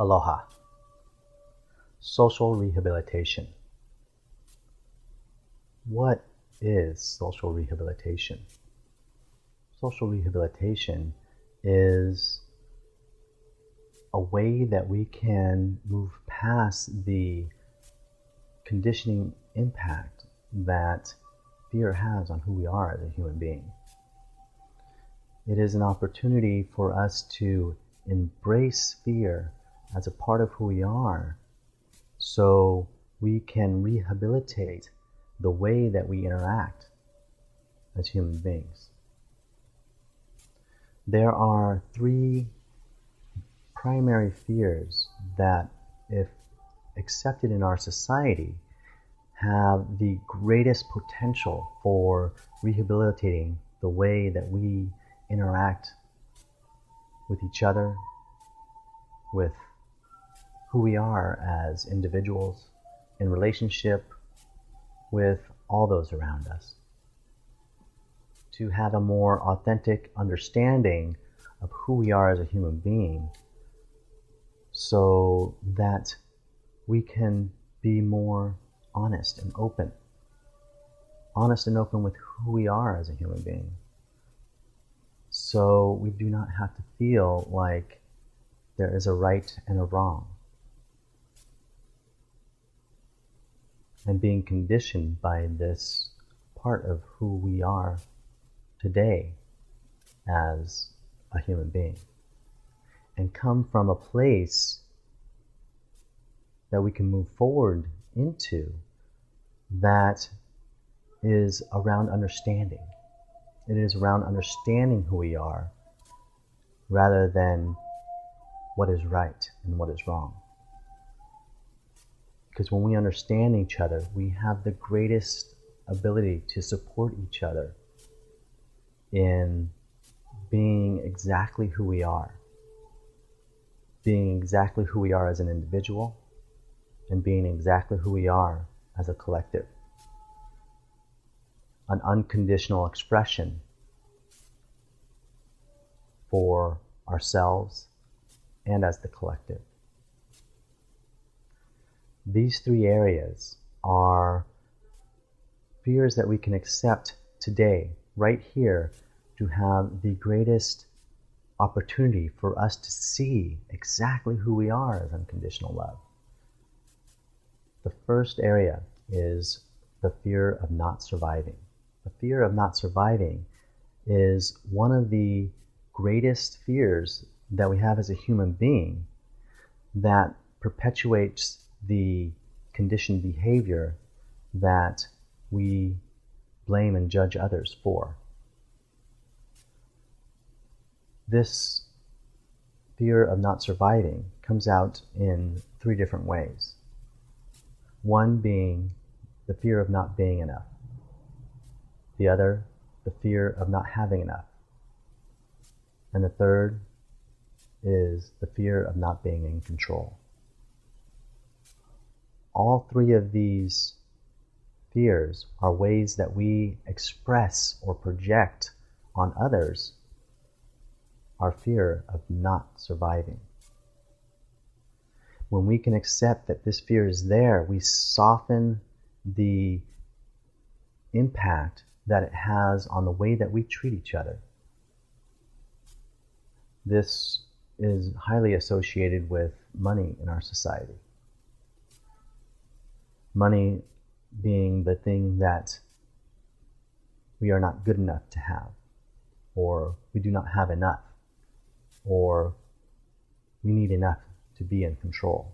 Aloha. Social rehabilitation. What is social rehabilitation? Social rehabilitation is a way that we can move past the conditioning impact that fear has on who we are as a human being. It is an opportunity for us to embrace fear as a part of who we are, so we can rehabilitate the way that we interact as human beings. There are three primary fears that, if accepted in our society, have the greatest potential for rehabilitating the way that we interact with each other, with who we are as individuals, in relationship with all those around us. To have a more authentic understanding of who we are as a human being, so that we can be more honest and open with who we are as a human being. So we do not have to feel like there is a right and a wrong, and being conditioned by this part of who we are today as a human being, and come from a place that we can move forward into that is around understanding. It is around understanding who we are rather than what is right and what is wrong. Because when we understand each other, we have the greatest ability to support each other in being exactly who we are. Being exactly who we are as an individual, and being exactly who we are as a collective. An unconditional expression for ourselves and as the collective. These three areas are fears that we can accept today, right here, to have the greatest opportunity for us to see exactly who we are as unconditional love. The first area is the fear of not surviving. The fear of not surviving is one of the greatest fears that we have as a human being, that perpetuates the conditioned behavior that we blame and judge others for. This fear of not surviving comes out in three different ways. One being the fear of not being enough. The other, the fear of not having enough. And the third is the fear of not being in control. All three of these fears are ways that we express or project on others our fear of not surviving. When we can accept that this fear is there, we soften the impact that it has on the way that we treat each other. This is highly associated with money in our society. Money being the thing that we are not good enough to have, or we do not have enough, or we need enough to be in control.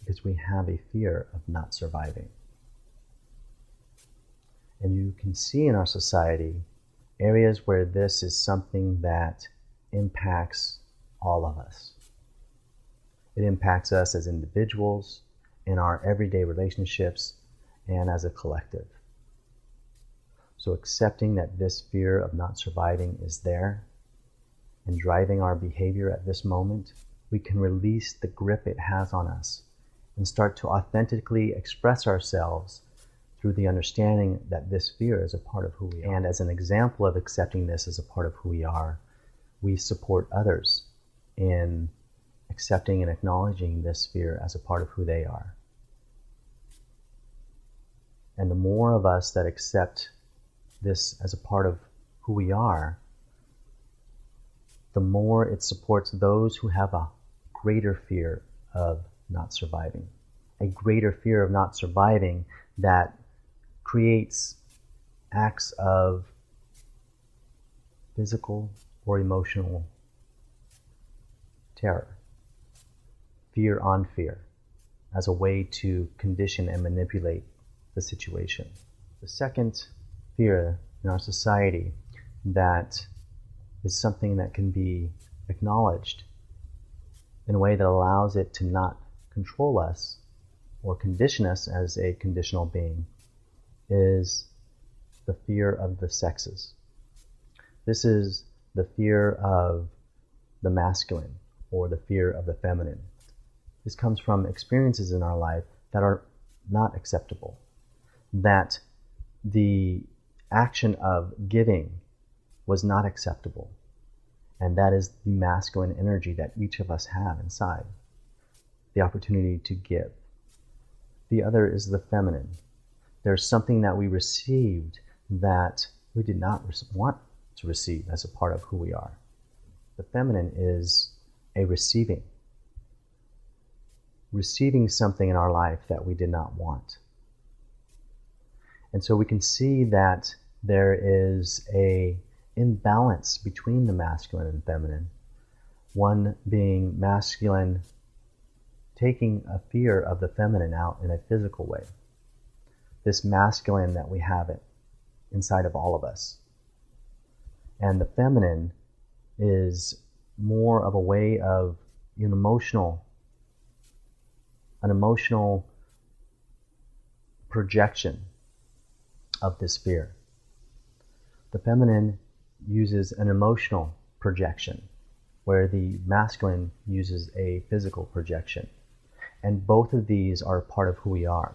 Because we have a fear of not surviving. And you can see in our society areas where this is something that impacts all of us. It impacts us as individuals, in our everyday relationships, and as a collective. So accepting that this fear of not surviving is there and driving our behavior at this moment, we can release the grip it has on us and start to authentically express ourselves through the understanding that this fear is a part of who we are. And as an example of accepting this as a part of who we are, we support others in accepting and acknowledging this fear as a part of who they are. And the more of us that accept this as a part of who we are, the more it supports those who have a greater fear of not surviving. A greater fear of not surviving that creates acts of physical or emotional terror. Fear on fear, as a way to condition and manipulate the situation. The second fear in our society that is something that can be acknowledged in a way that allows it to not control us or condition us as a conditional being is the fear of the sexes. This is the fear of the masculine or the fear of the feminine. This comes from experiences in our life that are not acceptable, that the action of giving was not acceptable, and that is the masculine energy that each of us have inside, the opportunity to give. The other is the feminine. There's something that we received that we did not want to receive as a part of who we are. The feminine is a receiving something in our life that we did not want. And so we can see that there is a imbalance between the masculine and feminine. One being masculine, taking a fear of the feminine out in a physical way. This masculine that we have it inside of all of us. And the feminine is more of a way of an emotional projection of this fear. The feminine uses an emotional projection, where the masculine uses a physical projection. And both of these are part of who we are.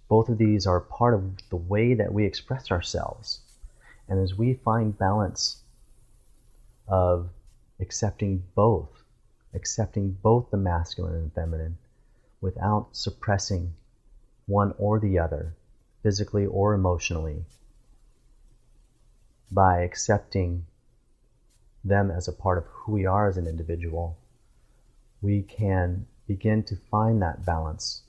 Both of these are part of the way that we express ourselves. And as we find balance of accepting both the masculine and feminine without suppressing one or the other, physically or emotionally, by accepting them as a part of who we are as an individual, we can begin to find that balance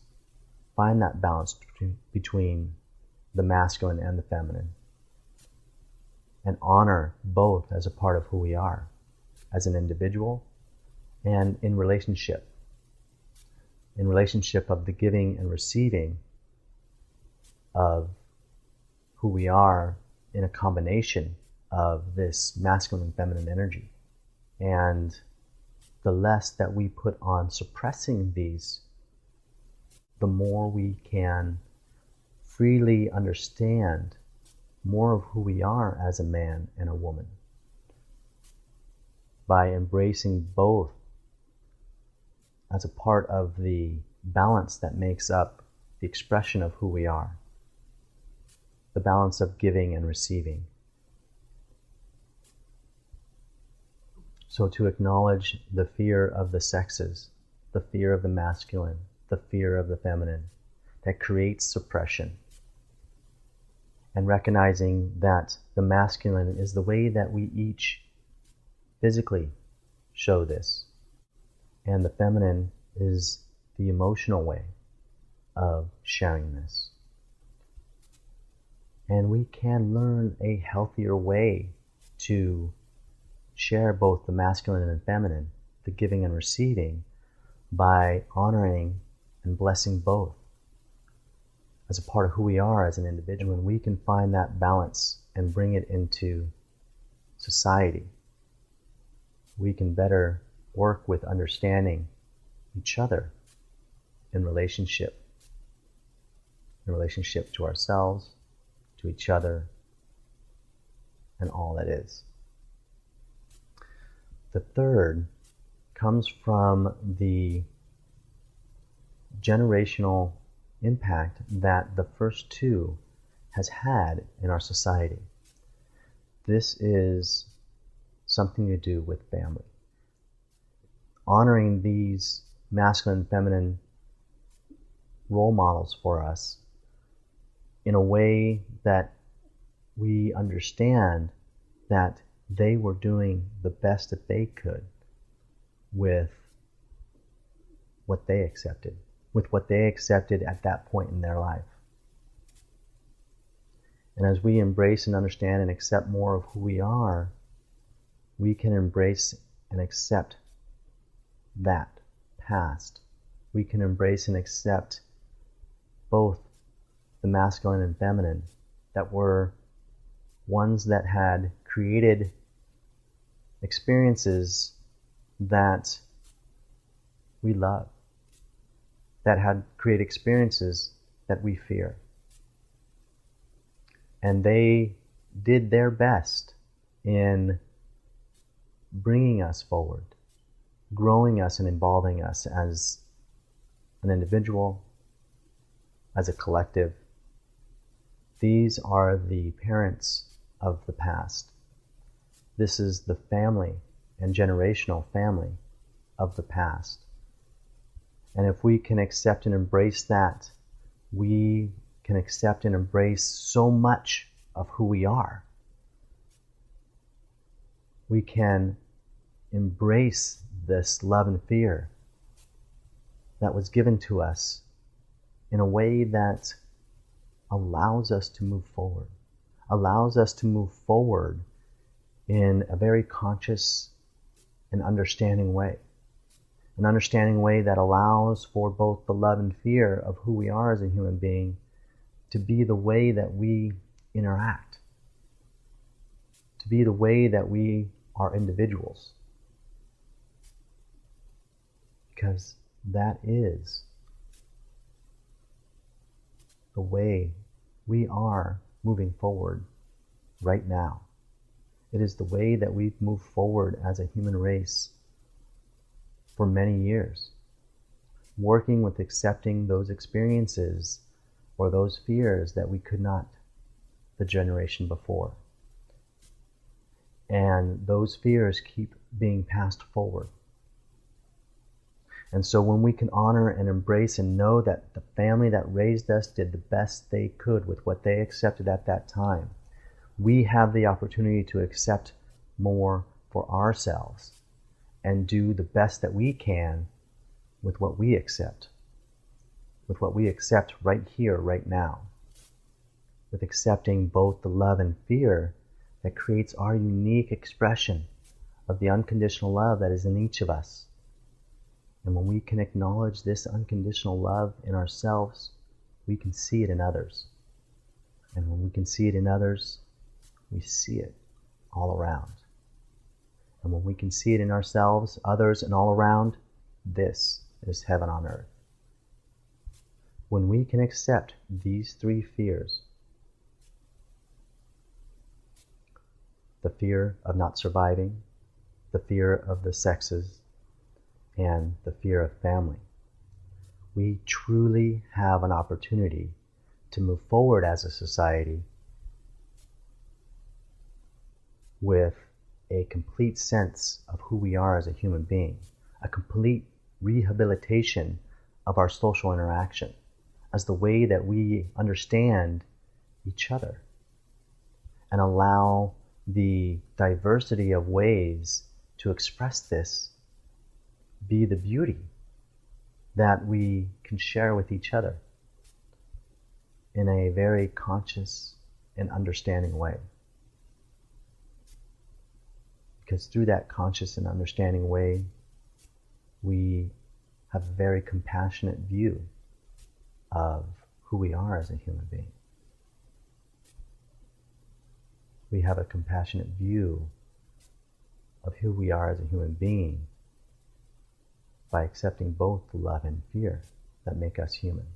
between the masculine and the feminine, and honor both as a part of who we are as an individual and in relationship of the giving and receiving of who we are in a combination of this masculine and feminine energy. And the less that we put on suppressing these, the more we can freely understand more of who we are as a man and a woman, by embracing both as a part of the balance that makes up the expression of who we are, the balance of giving and receiving. So to acknowledge the fear of the sexes, the fear of the masculine, the fear of the feminine, that creates suppression, and recognizing that the masculine is the way that we each physically show this, and the feminine is the emotional way of sharing this. And we can learn a healthier way to share both the masculine and feminine, the giving and receiving, by honoring and blessing both as a part of who we are as an individual. And we can find that balance and bring it into society, we can better work with understanding each other in relationship to ourselves, to each other, and all that is. The third comes from the generational impact that the first two has had in our society. This is something to do with family. Honoring these masculine and feminine role models for us in a way that we understand that they were doing the best that they could with what they accepted, at that point in their life. And as we embrace and understand and accept more of who we are, we can embrace and accept that past. We can embrace and accept both the masculine and feminine that were ones that had created experiences that we love, that had created experiences that we fear. And they did their best in bringing us forward, growing us and involving us as an individual, as a collective. These are the parents of the past. This is the family and generational family of the past. And if we can accept and embrace that, we can accept and embrace so much of who we are. We can embrace this love and fear that was given to us in a way that allows us to move forward, in a very conscious and understanding way. An understanding way that allows for both the love and fear of who we are as a human being to be the way that we interact, to be the way that we are individuals. Because that is the way we are moving forward right now. It is the way that we've moved forward as a human race for many years, working with accepting those experiences or those fears that we could not the generation before. And those fears keep being passed forward. And so when we can honor and embrace and know that the family that raised us did the best they could with what they accepted at that time, we have the opportunity to accept more for ourselves and do the best that we can with what we accept right here, right now, with accepting both the love and fear that creates our unique expression of the unconditional love that is in each of us. And when we can acknowledge this unconditional love in ourselves, we can see it in others. And when we can see it in others, we see it all around. And when we can see it in ourselves, others, and all around, this is heaven on earth. When we can accept these three fears, the fear of not surviving, the fear of the sexes, and the fear of family, we truly have an opportunity to move forward as a society with a complete sense of who we are as a human being, a complete rehabilitation of our social interaction as the way that we understand each other, and allow the diversity of ways to express this be the beauty that we can share with each other in a very conscious and understanding way. Because through that conscious and understanding way, we have a very compassionate view of who we are as a human being. We have a compassionate view of who we are as a human being by accepting both the love and fear that make us human.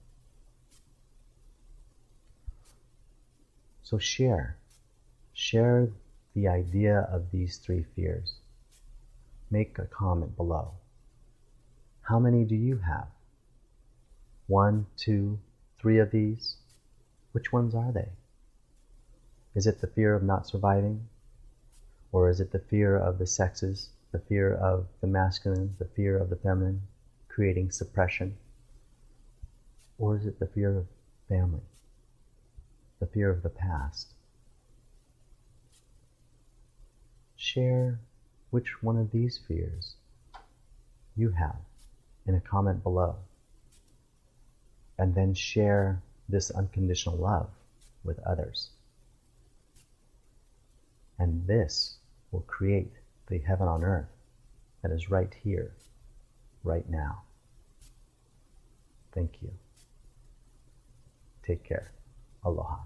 So share the idea of these three fears. Make a comment below. How many do you have? 1, 2, 3 of these? Which ones are they? Is it the fear of not surviving? Or is it the fear of the sexes, the fear of the masculine, the fear of the feminine, creating suppression? Or is it the fear of family, the fear of the past? Share which one of these fears you have in a comment below, and then share this unconditional love with others. And this will create the heaven on earth that is right here, right now. Thank you. Take care. Aloha.